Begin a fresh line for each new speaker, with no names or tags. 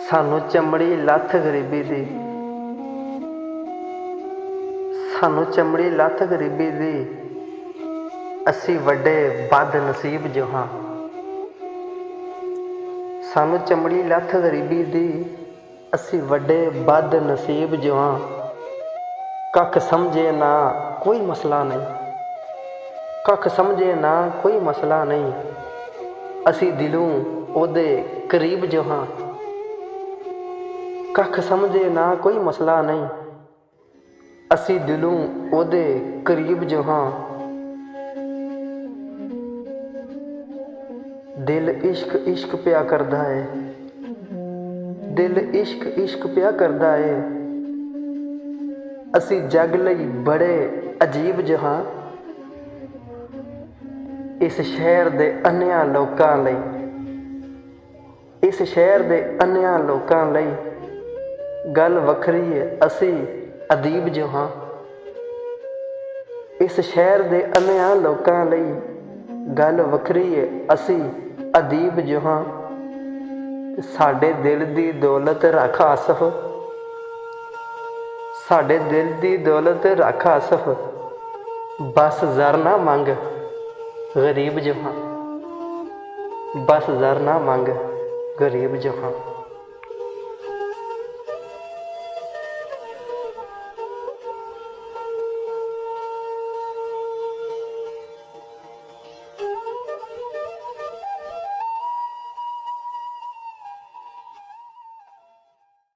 सानू चमड़ी लथ गरीबी दी, सानू चमड़ी लथ गरीबी दी, असी वड्डे बद नसीब जो हाँ। सानू चमड़ी लथ गरीबी दी, असी वड्डे बद नसीब जो हाँ। कख समझे ना कोई मसला नहीं, कख समझे ना कोई मसला नहीं, असी दिलों ओदे करीब जो हाँ। कख समझे ना कोई मसला नहीं, असी दिलों ओदे करीब जो हाँ। दिल इश्क इश्क प्या करदा है, दिल इश्क इश्क प्या करदा है, असी जग लई बड़े अजीब जो हाँ। इस शहर दे अन्नियां लोकां लई, इस शहर दे अन्नियां लोकां लई गल वखरी है, असी अदीब जो हाँ। इस शहर दे अन्नियां लोकां लई गल वखरी है, असी अदीब जो हाँ। साडे दिल दी दौलत रख आसफ, साडे दिल दी दौलत रख आसफ, बस ज़र ना मंग गरीब जो हाँ। बस ज़र ना मंग गरीब जो हाँ।